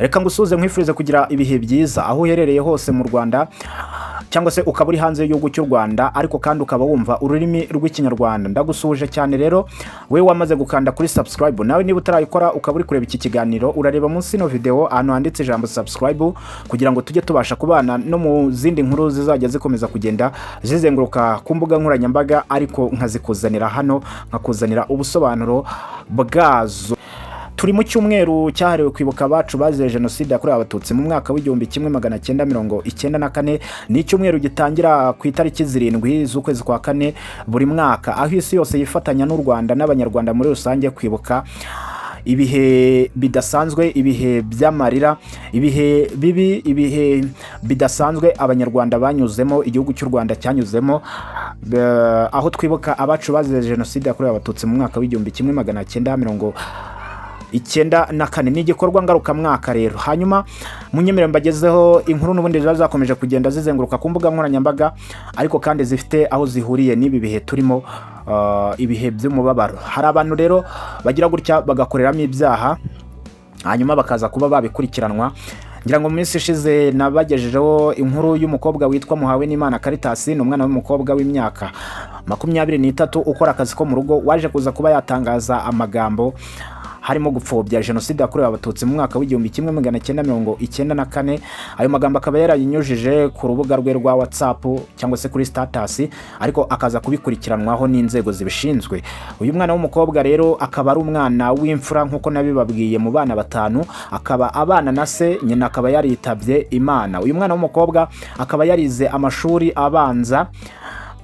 reka ngusuze nkwifurize kugira ibihe byiza aho uherereye hose mu Rwanda cyangwa se ukaba uri hanze y'igihugu cy'u Rwanda ariko kandi ukaba wumva ururimi rw'ikinyarwanda. Ndagusuje cyane rero we wamaze gukanda kuri subscribe, nawe niba utarayikora ukaba uri kureba iki kiganiro urareba munsi no video ahantu handitse ijambo subscribe kugira ngo tujye tubasha kubana no mu zindi nkuru zizajya zikomeza kugenda zizenguruka ku mbuga nkoranyambaga ariko nkazikuzanira hano nkakuzanira ubusobanuro bwazo. Turi mu cyumweru cyahariwe kwibuka abacu bazize Jenoside yakorewe Abatutsi mu mwaka w'igihumbi 1994. Ni icyumweru gitangira ku itariki 7 z'ukwezi kwa kane buri mwaka, aho isi yose yifatanya n'u Rwanda n'abanyarwanda muri rusange kwibuka ibihe bidasanzwe, ibihe by'amarira, ibihe bibi, ibihe bidasanzwe abanyarwanda banyuzemo, igihugu cy'u Rwanda cyanyuzemo, aho twibuka abacu bazize Jenoside yakorewe Abatutsi mu mwaka w'igihumbi 1994. Ni igikorwa ngaruka mwaka rero. Hanyuma munyemerere mbagezeho inkuru n'ubundi zakomeje kugenda zizenguruka ku mbuga nkoranyambaga ariko kandi zifite aho zihuriye n'ibi bihe turimo, ibihe by'umubabaro. Hari abantu rero bagira gutya bagakoreramo ibyaha hanyuma bakaza kuba babikurikiranwa. Ngira ngo mu minsi ishize nabagejejeho inkuru y'umukobwa witwa Muhawe n'Imana Caritas, ni umwana w'umukobwa w'imyaka 23 ukora akazi ko mu rugo, waje kuza kuba yatangaza amagambo harimo gupfobya Jenoside yakorewe Abatutsi mu mwaka w'igihumbi 1994. Ayo magambo akaba yarayinyujije ku rubuga rwe rwa WhatsApp cyangwa se kuri status, ariko akaza kubikurikiranwaho n'inzego zibishinzwe. Uyu mwana w'umukobwa rero akaba ari umwana w'imfura nkuko nabibabwiye mu bana 5, akaba abana na se, nyina akaba yaritabye Imana. Uyu mwana w'umukobwa akaba yarize amashuri abanza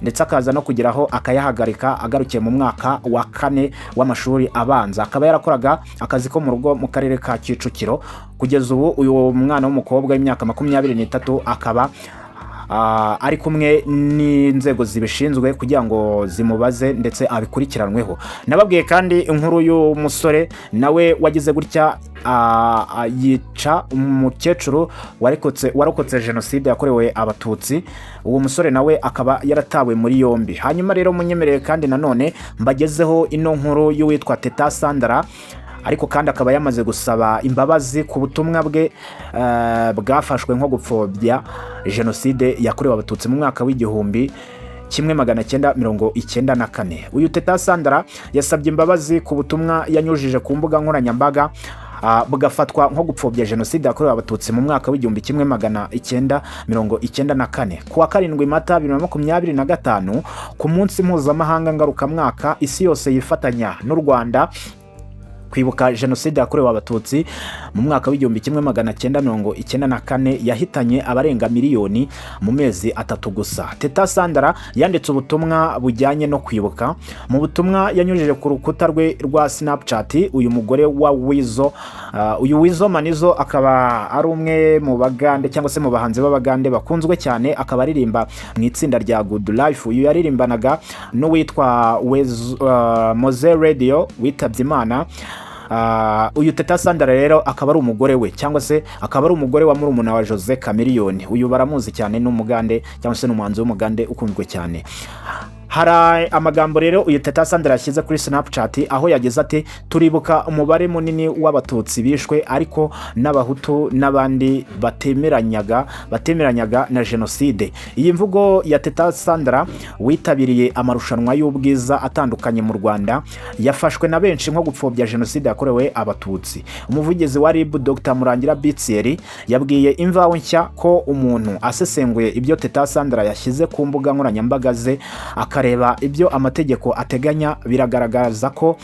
ndetse akaza no kugeraho akayahagarika agarukiye mu mwaka wa 4 w'amashuri abanza. Akaba yarakoraga akazi ko mu rugo mu karere ka Kicukiro. Kugeza ubu uyu mwana w'umukobwa w'imyaka 23 akaba ari kumwe n'inzego zibishinzwe kugira ngo zimubaze ndetse abikurikiranweho. Nababwiye kandi inkuru y'umusore nawe wagize gutya yica umukecuru warokotse Jenoside yakorewe Abatutsi. Uwo musore nawe akaba yaratawe muri yombi. Hanyuma rero munyemerere kandi nanone mbagezeho ino nkuru y'uwitwa Teta Sandra, ariko kandi akaba yamaze gusaba imbabazi ku butumwa bwe bwafashwe nko gupfobya Jenoside yakorewe Abatutsi mu mwaka w'igihumbi 1994. Uyu Teta Sandra yasabye imbabazi ku butumwa yanyujije ku mbuga nkoranyambaga bugafatwa nko gupfobya Jenoside yakorewe Abatutsi mu mwaka w'igihumbi 1994. Ku wa 7 Mata 2025 ku munsi mpuzamahanga ngarukamwaka, isi yose yifatanya n'u Rwanda kwibuka Jenoside yakorewe Abatutsi mu mwaka w'igihumbi 1994 yahitanye abarenga miliyoni mu mezi 3 gusa. Teta Sandra yanditse ubutumwa bujyanye no kwibuka. Mu butumwa yanyujije ku rukuta rwe rwa Snapchat, uyu mugore wa Wizo, uyu Wizo Manizo akaba ari umwe mu bagande cyangwa se mu bahanzi b'abagande bakunzwe cyane, akaba aririmba mu itsinda rya Good Life. Uyu yaririmbanaga no witwa Moze Radio witabye Imana. Uyu Teta Sandra rero akaba ari umugore we cyangwa se akaba ari umugore wa murumuna wa Jose Chameleone. Uyu baramuzi cyane n'umugande cyangwa se n'umuhanzi w'umugande ukunzwe cyane. Hari amagambo rero uyu Teta Sandra yashyize kuri Snapchat aho yagize ati turibuka umubare munini w'Abatutsi bishwe ariko n'Abahutu n'abandi batemeranyaga na Jenoside. Iyi mvugo ya Teta Sandra witabiriye amarushanwa y'ubwiza atandukanye mu Rwanda yafashwe na benshi nko gupfobya Jenoside yakorewe Abatutsi. Umuvugizi wa RIB Dr. Murangira Bitseri yabwiye Imvaho Nshya ko umuntu asesenguye ibyo Teta Sandra yashyize ku mbuga nkoranyambaga ze akareba ibyo amategeko ateganya biragaragaza ko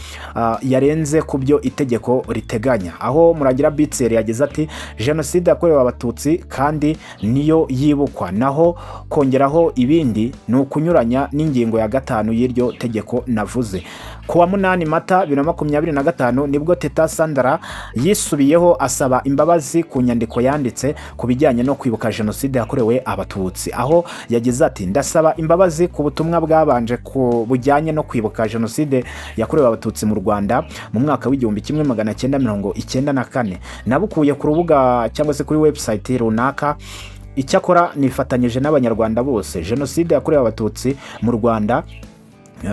yarenze ku byo itegeko riteganya. Aho Murangira Bitseri yagize ati Jenoside yakorewe Abatutsi kandi niyo yibukwa, naho kongeraho ibindi ni ukunyuranya n'ingingo ya 5 y'iryo tegeko navuze. Ku wa 8 Mata 2025 nibwo Teta Sandra yisubiyeho asaba imbabazi ku nyandiko yanditse ku bijyanye no kwibuka Jenoside yakorewe Abatutsi, aho yagize ati ndasaba imbabazi ku butumwa bwabanje ku bujyanye no kwibuka Jenoside yakorewe Abatutsi mu Rwanda mu mwaka w'igihumbi 1994. Nabukuye ku rubuga cyangwa se kuri website runaka. Icyakora nifatanyije n'abanyarwanda bose. Jenoside yakorewe Abatutsi mu Rwanda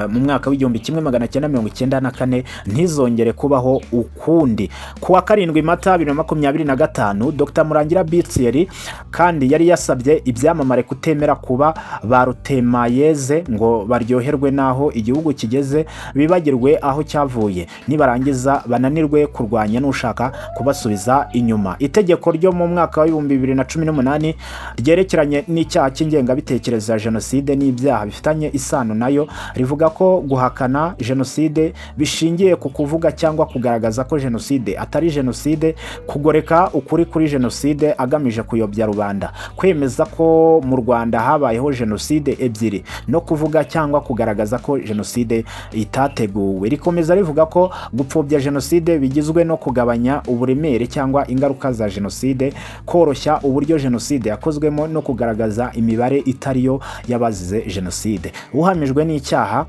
mu mwaka w'igihumbi 1994 ntizongere kubaho ukundi. Kuwa 7 Mata 2025 Dr Murangira Bitsieri kandi yari yasabye ibyamamare kutemera kuba barutemayeze ngo baryoherwe naho igihugu kigeze, bibagirwe aho cyavuye, nibarangiza bananirwe kurwanya n'ushaka kubasubiza inyuma. Itegeko ryo mu mwaka wa 2018 ryerekeranye n'icyaha cy'ingengabitekerezo ya Jenoside n'ibyaha bifitanye isano nayo rivuga ko guhakana Jenoside bishingiye ku kuvuga cyangwa kugaragaza ko Jenoside atari Jenoside, kugoreka ukuri kuri Jenoside agamije kuyobya rubanda, kwemeza ko mu Rwanda habayeho Jenoside ebyiri, no kuvuga cyangwa kugaragaza ko Jenoside itateguwe. Rikomeza rivuga ko gupfobya Jenoside bigizwe no kugabanya uburemere cyangwa ingaruka za Jenoside, koroshya uburyo Jenoside yakozwemo no kugaragaza imibare itariyo y'abazize Jenoside. Uhamijwe n'icyaha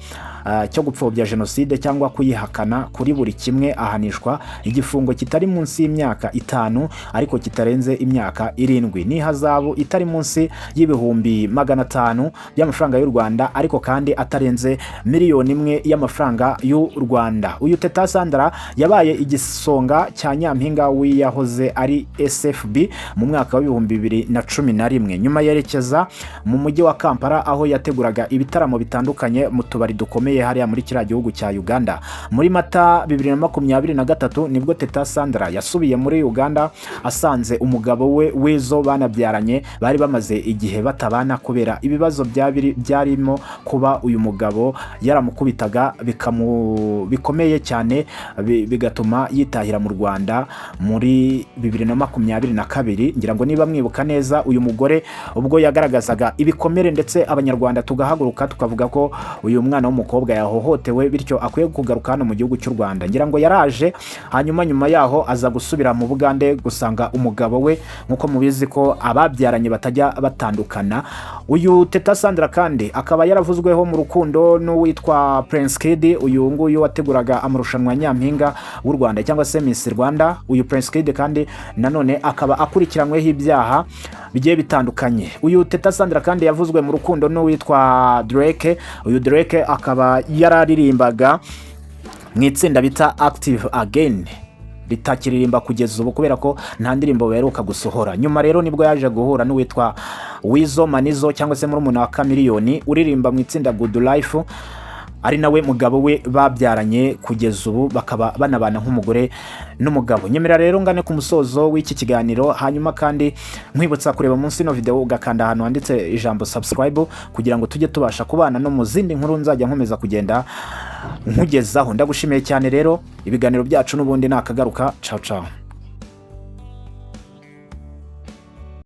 cyo gupfobya Jenoside cyangwa kuyihakana kuri buri kimwe ahanishwa igifungo kitari munsi y'imyaka 5 ariko kitarenze imyaka 7, n'ihazabu itari munsi y'ibihumbi 500 y'amafaranga y'u Rwanda ariko kandi atarenze miliyoni 1 y'amafaranga y'u Rwanda. Uyu Teta Sandra yabaye igisonga cya nyampinga w'iyahoze ari SFB mu mwaka wa 2011, nyuma yerekeza mu mujyi wa Kampala aho yateguraga ibitaramo bitandukanye mu tubari dukomeye hariya muri kiriya gihugu cya Uganda. Muri Mata 2023 nibwo Teta Sandra yasubiye muri Uganda asanze umugabo we Wezo banabyaranye bari bamaze igihe batabana kubera ibibazo byarimo kuba uyu mugabo yaramukubitaga bikomeye cyane bigatuma yitahira mu Rwanda muri 2022. Ngira ngo niba mwibuka neza uyu mugore ubwo yagaragazaga ibikomere ndetse abanyarwanda tugahaguruka tukavuga ko uyu mwana w'umukobwa yahohotewe bityo akwiye kugaruka hano mu gihugu cy'u Rwanda. Ngira ngo yaraje hanyuma nyuma yaho aza gusubira mu Bugande gusanga umugabo we, nkuko mubizi ko ababyaranye batajya batandukana. Uyu Teta Sandra kandi akaba yaravuzweho mu rukundo n'uwitwa Prince Kid, uyu nguyu wateguraga amarushanwa nyampinga w'u Rwanda cyangwa se Miss Rwanda. Uyu Prince Kid kandi nanone akaba akurikiranyweho ibyaha bigiye bitandukanye. Uyu Teta Sandra kandi yavuzwe mu rukundo n'uwitwa Drake. Uyu Drake akaba yararirimbaga mu itsinda bita Active Again, ritakiririmba kugeza ubu kubera ko nta ndirimbo baheruka gusohora. Nyuma rero nibwo yaje guhura n'uwitwa Wizo Manizo cyangwa se muri wa Chameleone uririmba mu itsinda Good Life, ari nawe mugabo we babyaranye kugeza ubu bakaba banabana nk'umugore n'umugabo. Nyemera rero ngane ku musozo w'iki kiganiro, hanyuma kandi nkwibutsa kureba munsi no video ugakanda ahantu handitse ijambo subscribe kugira ngo tujye tubasha kubana no mu zindi nkuru nzajya nkomeza kugenda nkugezaho. Ndagushimiye cyane rero, ibiganiro byacu n'ubundi nakagaruka. Ciao ciao.